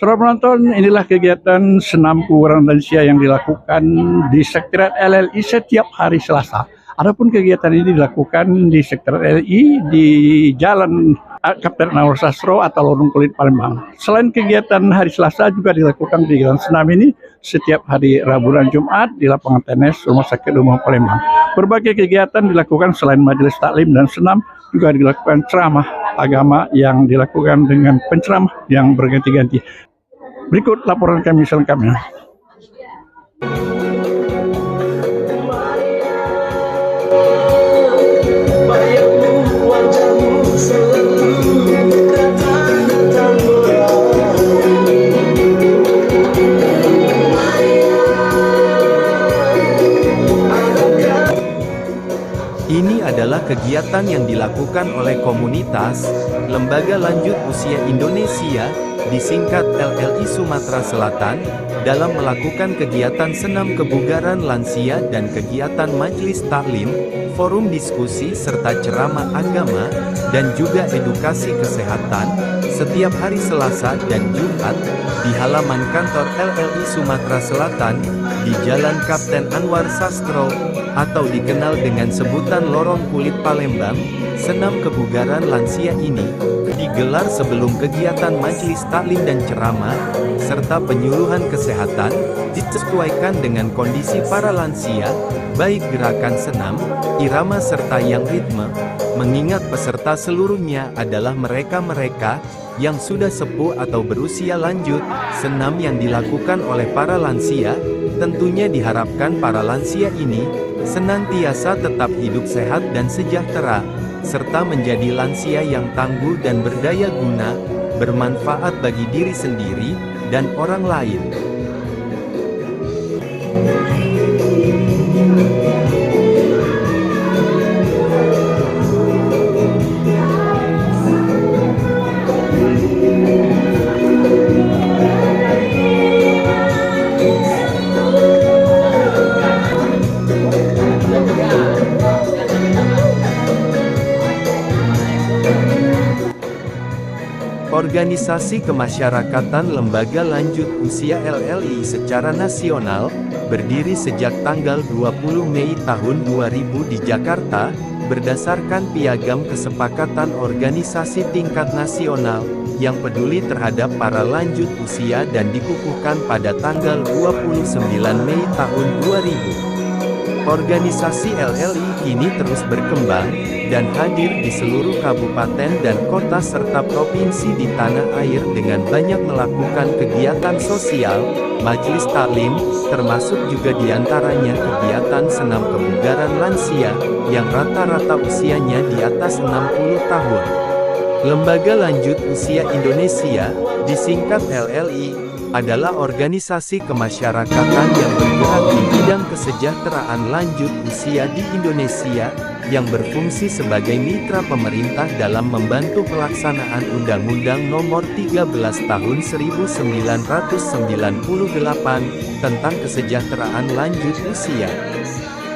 Para penonton, inilah kegiatan senam kebugaran lansia yang dilakukan di Sekretariat LLI setiap hari Selasa. Adapun kegiatan ini dilakukan di Sekretariat LLI di Jalan Kapten Anwar Sastro atau Lorong Kulit Palembang. Selain kegiatan hari Selasa juga dilakukan di kegiatan senam ini setiap hari Rabu dan Jumat di lapangan tenis Rumah Sakit Umum Palembang. Berbagai kegiatan dilakukan selain majelis taklim dan senam, juga dilakukan ceramah agama yang dilakukan dengan penceramah yang berganti-ganti. Berikut laporan kami selengkapnya. Ini adalah kegiatan yang dilakukan oleh komunitas Lembaga Lanjut Usia Indonesia, disingkat LLI Sumatera Selatan, dalam melakukan kegiatan senam kebugaran lansia dan kegiatan majelis taklim, forum diskusi serta ceramah agama, dan juga edukasi kesehatan, setiap hari Selasa dan Jumat, di halaman kantor LLI Sumatera Selatan, di Jalan Kapten Anwar Sastro, atau dikenal dengan sebutan Lorong Kulit Palembang. Senam kebugaran lansia ini digelar sebelum kegiatan majelis taklim dan ceramah, serta penyuluhan kesehatan, disesuaikan dengan kondisi para lansia, baik gerakan senam, irama serta yang ritme, mengingat peserta seluruhnya adalah mereka-mereka yang sudah sepuh atau berusia lanjut. Senam yang dilakukan oleh para lansia, tentunya diharapkan para lansia ini senantiasa tetap hidup sehat dan sejahtera, serta menjadi lansia yang tangguh dan berdaya guna, bermanfaat bagi diri sendiri dan orang lain. Organisasi Kemasyarakatan Lembaga Lanjut Usia LLI secara nasional, berdiri sejak tanggal 20 Mei tahun 2000 di Jakarta, berdasarkan piagam kesepakatan organisasi tingkat nasional, yang peduli terhadap para lanjut usia dan dikukuhkan pada tanggal 29 Mei tahun 2000. Organisasi LLI kini terus berkembang, dan hadir di seluruh kabupaten dan kota serta provinsi di tanah air dengan banyak melakukan kegiatan sosial, majelis taklim, termasuk juga diantaranya kegiatan senam kebugaran lansia, yang rata-rata usianya di atas 60 tahun. Lembaga Lanjut Usia Indonesia, disingkat LLI, adalah organisasi kemasyarakatan yang bergerak di bidang kesejahteraan lanjut usia di Indonesia, yang berfungsi sebagai mitra pemerintah dalam membantu pelaksanaan Undang-Undang Nomor 13 Tahun 1998 tentang kesejahteraan lanjut usia.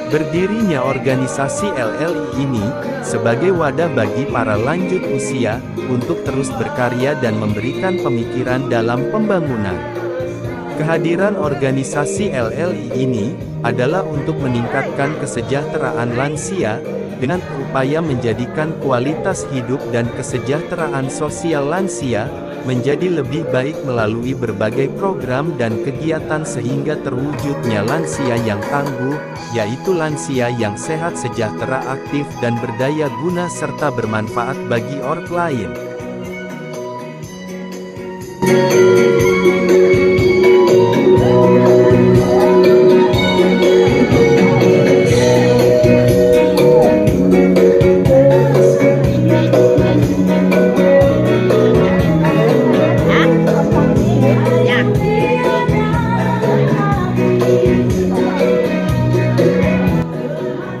Berdirinya organisasi LLI ini sebagai wadah bagi para lanjut usia untuk terus berkarya dan memberikan pemikiran dalam pembangunan. Kehadiran organisasi LLI ini adalah untuk meningkatkan kesejahteraan lansia dengan upaya menjadikan kualitas hidup dan kesejahteraan sosial lansia menjadi lebih baik melalui berbagai program dan kegiatan sehingga terwujudnya lansia yang tangguh, yaitu lansia yang sehat, sejahtera, aktif dan berdaya guna serta bermanfaat bagi orang lain.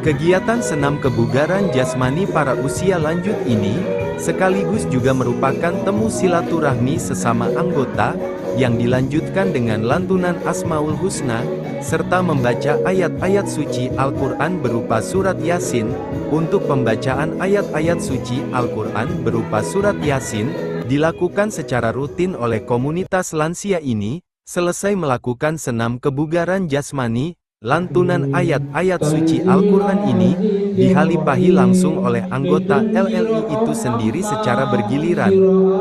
Kegiatan senam kebugaran jasmani para usia lanjut ini, sekaligus juga merupakan temu silaturahmi sesama anggota, yang dilanjutkan dengan lantunan Asmaul Husna, serta membaca ayat-ayat suci Al-Quran berupa surat Yasin. Untuk pembacaan ayat-ayat suci Al-Quran berupa surat Yasin, dilakukan secara rutin oleh komunitas lansia ini, selesai melakukan senam kebugaran jasmani, lantunan ayat-ayat suci Al-Quran ini, dihalipahi langsung oleh anggota LLI itu sendiri secara bergiliran,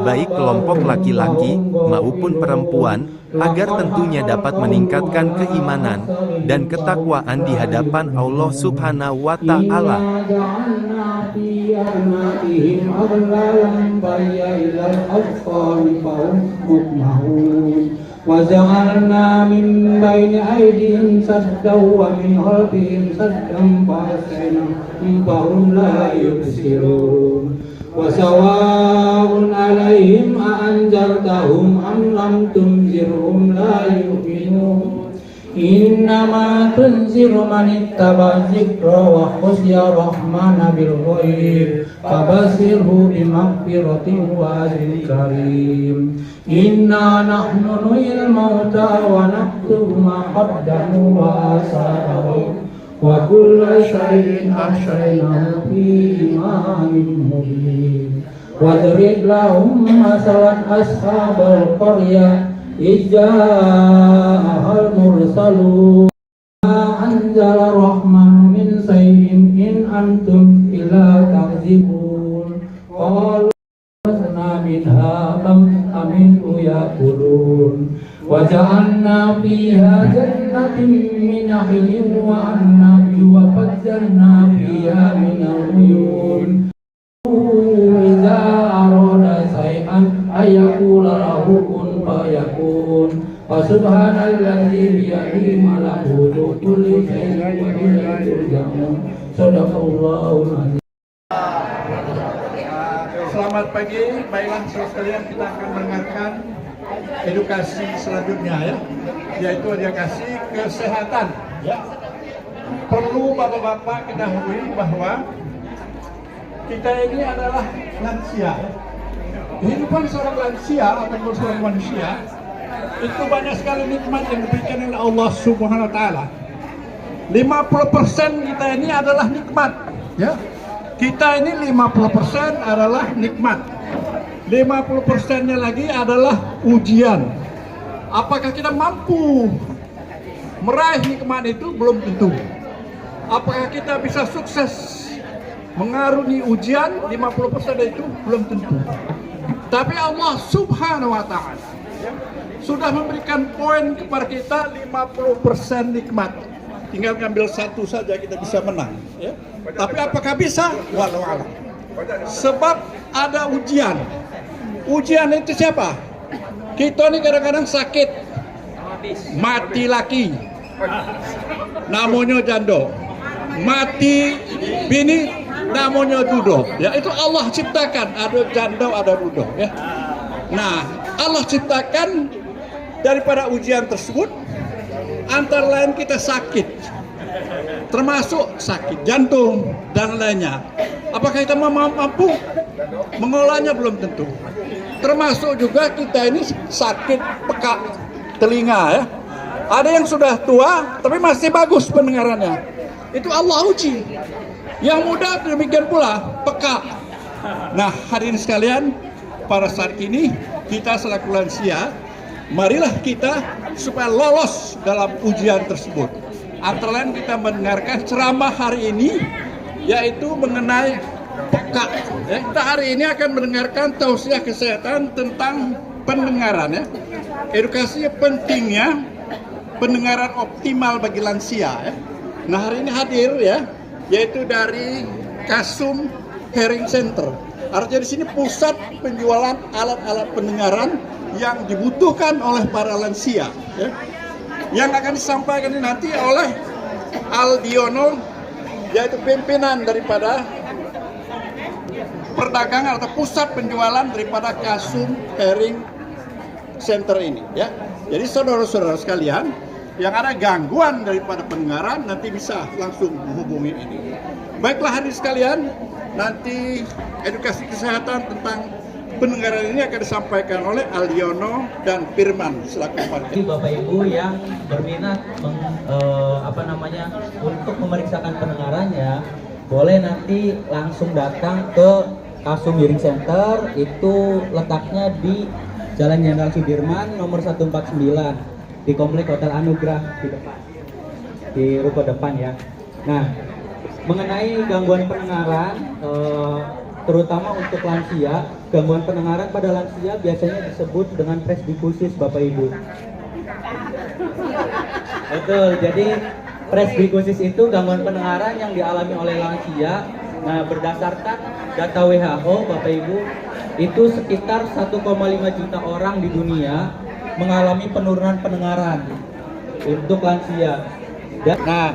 baik kelompok laki-laki maupun perempuan, agar tentunya dapat meningkatkan keimanan dan ketakwaan di hadapan Allah Subhanahu wa Ta'ala. وجعلنا من بين أيديهم سدا ومن خلفهم سدا فأغشيناهم فهم لا يبصرون وسواء عليهم أأنذرتهم أم لم تنذرهم لا يؤمنون إنما تنذر من اتبع الذكر وخشي الرحمن بالغيب فبشره بمغفرة وأجر كريم إنا نحن نحيي الموتى ونكتب ما قدموا وآثارهم وكل شيء أحصيناه في إمام مبين واضرب لهم مثلا أصحاب القرية إذ جاءها المرسلون أنزل الرحمن من شيء إن أنتم إلا تكذبون قالوا لسنا منها أمنوا يأكلون وجعلنا فيها جنة من نخيل وأعناب وفجرنا فيها من العيون إذا أراد شيئا أن يقول له كن فيكون فسبحان الذي بيده ملكوت كل شيء وإليه ترجعون صدق الله العظيم. Selamat pagi, baiklah saudara sekalian, kita akan mendengarkan edukasi selanjutnya ya, yaitu edukasi kesehatan ya. Perlu bapak-bapak ketahui bahwa kita ini adalah lansia. Kehidupan seorang lansia atau seorang manusia itu banyak sekali nikmat yang diberikan oleh Allah Subhanahu wa Ta'ala. 50% kita ini adalah nikmat ya. Kita ini 50% adalah nikmat, 50%-nya lagi adalah ujian. Apakah kita mampu meraih nikmat itu? Belum tentu. Apakah kita bisa sukses mengarungi ujian 50% itu? Belum tentu. Tapi Allah Subhanahu wa Ta'ala sudah memberikan poin kepada kita 50% nikmat. Tinggal ngambil satu saja kita bisa menang ya. Tapi apakah bisa? Walau alam. Sebab ada ujian. Ujian itu siapa? Kita ini kadang-kadang sakit, mati laki, namanya jando, mati bini, namanya dudo. Ya, itu Allah ciptakan, ada jando, ada dudo. Ya. Nah, Allah ciptakan daripada ujian tersebut, antara lain kita sakit, termasuk sakit jantung dan lainnya. Apakah kita mampu mengolahnya? Belum tentu. Termasuk juga kita ini sakit pekak telinga ya. Ada yang sudah tua tapi masih bagus pendengarannya. Itu Allah uji. Yang muda demikian pula pekak. Nah, hadirin sekalian, pada saat ini kita selaku lansia, marilah kita supaya lolos dalam ujian tersebut. Antara lain kita mendengarkan ceramah hari ini, yaitu mengenai peka. Ya, kita hari ini akan mendengarkan tausiah kesehatan tentang pendengaran. Ya. Edukasi pentingnya pendengaran optimal bagi lansia. Ya. Nah, hari ini hadir ya, yaitu dari Kasum Hearing Center. Artinya di sini pusat penjualan alat-alat pendengaran yang dibutuhkan oleh para lansia. Ya. Yang akan disampaikan ini nanti oleh Aldiono, yaitu pimpinan daripada perdagangan atau pusat penjualan daripada Kasum Hearing Center ini ya. Jadi saudara-saudara sekalian yang ada gangguan daripada pendengaran nanti bisa langsung menghubungi ini. Baiklah hadirin sekalian, nanti edukasi kesehatan tentang pendengaran ini akan disampaikan oleh Aldiono dan Firman selaku panitia. Bapak Ibu yang berminat untuk memeriksakan pendengarannya, boleh nanti langsung datang ke Kasum Hearing Center itu letaknya di Jalan Jenderal Sudirman nomor 149 di Komplek Hotel Anugrah di depan, di ruko depan ya. Nah, mengenai gangguan pendengaran, terutama untuk lansia, gangguan pendengaran pada lansia biasanya disebut dengan presbikusis Bapak Ibu. Betul, jadi presbikusis itu gangguan pendengaran yang dialami oleh lansia. Nah, berdasarkan data WHO Bapak Ibu, itu sekitar 1,5 juta orang di dunia mengalami penurunan pendengaran untuk lansia. Nah,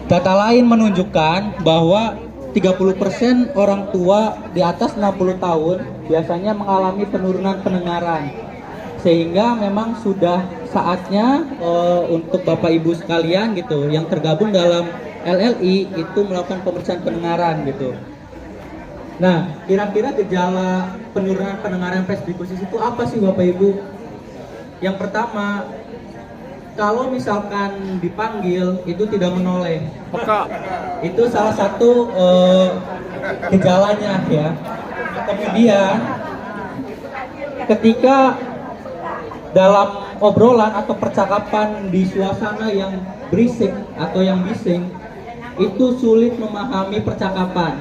data lain menunjukkan bahwa 30% orang tua di atas 60 tahun biasanya mengalami penurunan pendengaran. Sehingga memang sudah saatnya untuk Bapak Ibu sekalian gitu yang tergabung dalam LLI itu melakukan pemeriksaan pendengaran gitu. Nah, kira-kira gejala penurunan pendengaran presbikusis itu apa sih Bapak Ibu? Yang pertama, kalau misalkan dipanggil itu tidak menoleh. Itu salah satu gejalanya ya. Kemudian ketika dalam obrolan atau percakapan di suasana yang berisik atau yang bising, itu sulit memahami percakapan.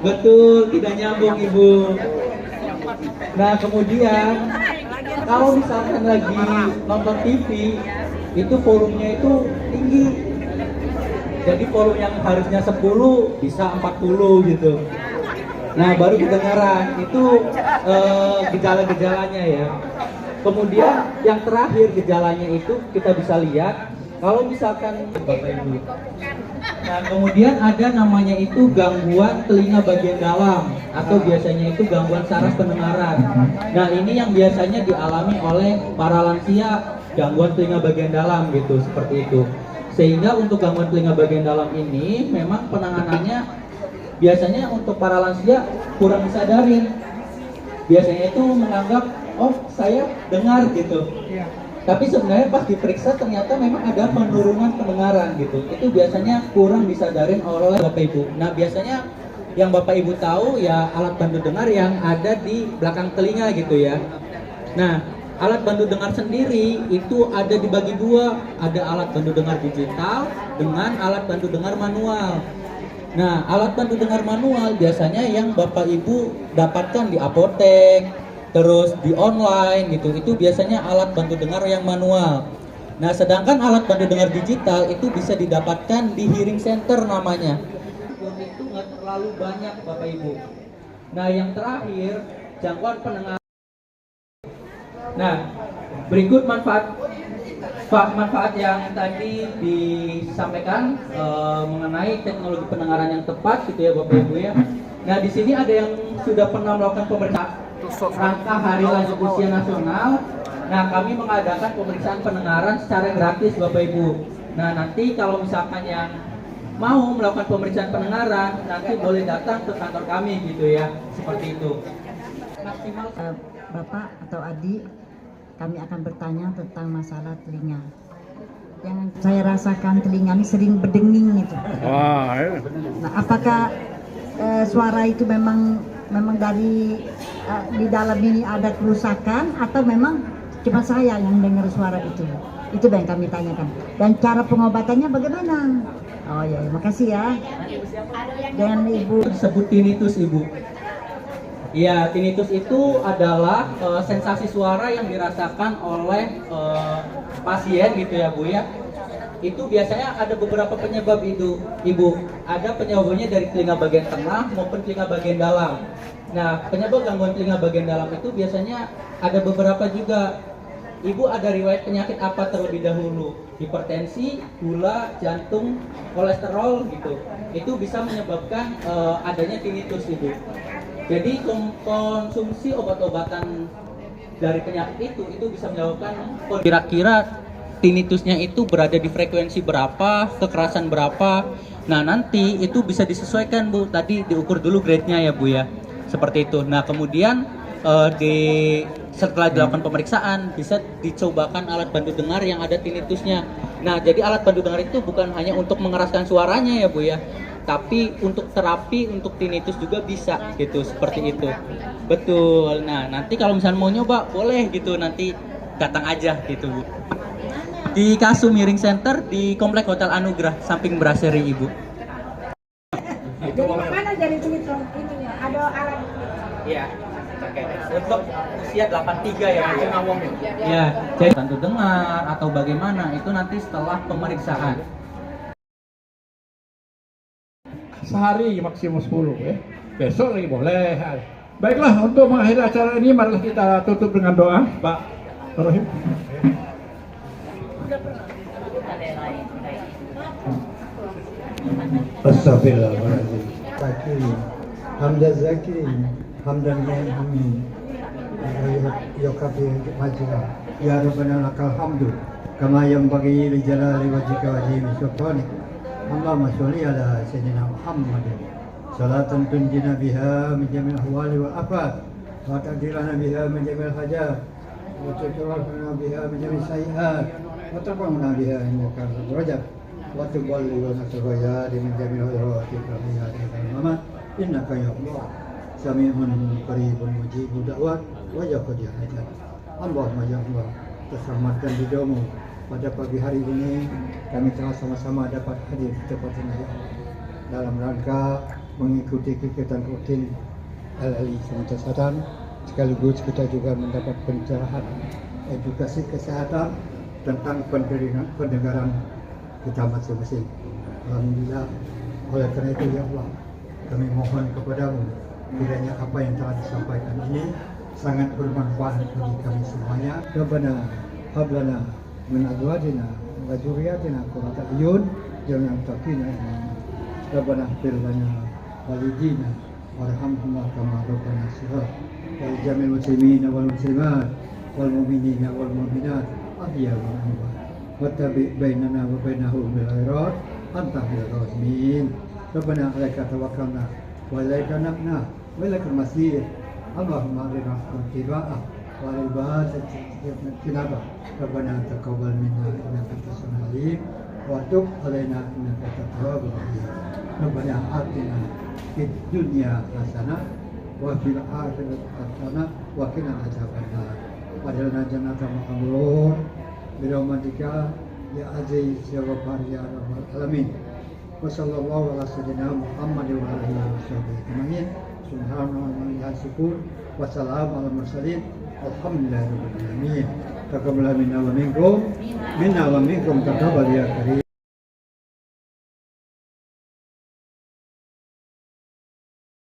Betul, tidak nyambung Ibu. Nah, kemudian kalau misalkan lagi nonton TV, itu volumenya itu tinggi. Jadi volume yang harusnya 10 bisa 40 gitu. Nah, baru kedengaran. Itu gejala-gejalanya ya. Kemudian yang terakhir gejalanya itu kita bisa lihat kalau misalkan Bapak Ibu. Nah, kemudian ada namanya itu gangguan telinga bagian dalam atau biasanya itu gangguan saraf pendengaran. Nah, ini yang biasanya dialami oleh para lansia, gangguan telinga bagian dalam gitu, seperti itu. Sehingga untuk gangguan telinga bagian dalam ini memang penanganannya biasanya untuk para lansia kurang disadarin. Biasanya itu menganggap, oh saya dengar gitu. Tapi sebenarnya pas diperiksa ternyata memang ada penurunan pendengaran gitu. Itu biasanya kurang disadarin oleh Bapak Ibu. Nah, biasanya yang Bapak Ibu tahu ya alat bantu dengar yang ada di belakang telinga gitu ya. Nah, alat bantu dengar sendiri itu ada dibagi dua. Ada alat bantu dengar digital dengan alat bantu dengar manual. Nah, alat bantu dengar manual biasanya yang Bapak Ibu dapatkan di apotek, terus di online gitu, itu biasanya alat bantu dengar yang manual. Nah, sedangkan alat bantu dengar digital itu bisa didapatkan di hearing center namanya. Itu nggak terlalu banyak Bapak Ibu. Nah, yang terakhir jangkauan pendengaran. Nah, berikut manfaat yang tadi disampaikan mengenai teknologi pendengaran yang tepat gitu ya Bapak Ibu ya. Nah, di sini ada yang sudah pernah melakukan pemeriksaan rangka Hari Lanjut Usia Nasional. Nah, kami mengadakan pemeriksaan pendengaran secara gratis Bapak Ibu. Nah, nanti kalau misalkan yang mau melakukan pemeriksaan pendengaran, nanti boleh datang ke kantor kami gitu ya, seperti itu. Maksimal Bapak atau Adik, kami akan bertanya tentang masalah telinga. Yang saya rasakan telinga ini sering berdenging gitu. Nah, apakah suara itu memang dari di dalam ini ada kerusakan atau memang cuma saya yang dengar suara itu? Itu yang kami tanyakan. Dan cara pengobatannya bagaimana? Oh ya, makasih ya. Dan Ibu disebut tinnitus Ibu. Ya, tinnitus itu adalah sensasi suara yang dirasakan oleh pasien gitu ya Bu ya. Itu biasanya ada beberapa penyebab itu Ibu. Ada penyebabnya dari telinga bagian tengah maupun telinga bagian dalam. Nah, penyebab gangguan telinga bagian dalam itu biasanya ada beberapa juga. Ibu ada riwayat penyakit apa terlebih dahulu? Hipertensi, gula, jantung, kolesterol gitu. Itu bisa menyebabkan adanya tinnitus Ibu. Jadi konsumsi obat-obatan dari penyakit itu bisa menyebabkan kira-kira tinnitusnya itu berada di frekuensi berapa, kekerasan berapa. Nah, nanti itu bisa disesuaikan Bu. Tadi diukur dulu grade-nya ya Bu ya. Seperti itu. Nah, kemudian setelah dilakukan pemeriksaan bisa dicobakan alat bantu dengar yang ada tinnitusnya. Nah, jadi alat bantu dengar itu bukan hanya untuk mengeraskan suaranya ya Bu ya, tapi untuk terapi untuk tinnitus juga bisa gitu, seperti itu. Betul. Nah, nanti kalau misalnya mau nyoba boleh gitu, nanti datang aja gitu, Bu. Di Kasum Hearing Center di Komplek Hotel Anugrah samping Brasserie, Ibu. Jadi mana jadi cerita ininya? Ada alat. Iya. Untuk usia 83 ya, Bu. Ya, jadi bantu dengar atau bagaimana itu nanti setelah pemeriksaan. Sehari maksimum 10 ya. Besok lagi boleh. Baiklah, untuk mengakhiri acara ini marilah kita tutup dengan doa, Pak Rohim. Astagfirullahaladzim. Zakirin, hamdan zakirin, hamdan amin. Yokafi majra. Ya Rabbana lakal hamdu. Kama yang bagi li jalali wajhika wa jimi sultanik. Allahumma sholli ala sayyidina Muhammadin. Salatan tunjina biha min jamil ahwali wal afat. Wa ta'dirana biha min jamil hajat. Wa tutrafana biha min jamil sayyiat. Wa tarfa'una biha innaka rajab. Wa tuballighuna suraya min jamil khairati wa min innaka ya Allah sami'un qaribun mujibud da'wat wa yaqdi hajat. Allahumma ya Allah, terselamatkan ridhomu pada pagi hari ini kami telah sama-sama dapat hadir di tempat ini ya Allah, dalam rangka mengikuti kegiatan rutin LLI Sumatera Selatan, sekaligus kita juga mendapat pencerahan edukasi kesehatan tentang pendengaran kita masing-masing. Alhamdulillah, oleh karena itu ya Allah, kami mohon kepadamu kiranya apa yang telah disampaikan ini sangat bermanfaat bagi kami semuanya. Rabbana hablana min azwajina wa dzurriyyatina qurrata a'yun waj'alna muttaqina imama. Rabbana ighfir lana walidina warhamhum kama rabbayana shighara wa jamil muslimina wal muslimat wal mu'minina wal mu'minat ahya wa amwat. Wattabi bainana wa bainahum bil khairat anta khairur rahimin. Rabbana 'alaika tawakkalna wa ilaika anabna wa ilaikal masir. Allahumma arina ittiba'ah wa al-ibadati tinaba. Rabbana taqabbal minna innaka antas samiul alim wa tub 'alaina innaka antat tawwabur rahim. Rabbana atina fid dunya hasanah wa fil akhirati hasanah wa qina adzabannar. Wadkhilna jannata ma'mur birahmatika ya aziz ya ghaffar ya rabbal alamin. Wa sallallahu ala sayyidina Muhammad wa alihi washabihi ajma'in. Subhanallahi wa syukur wa salamun ala mursalin. Alhamdulillahirabbil alamin. Taqabbal minna wa minkum taqabbal ya karim.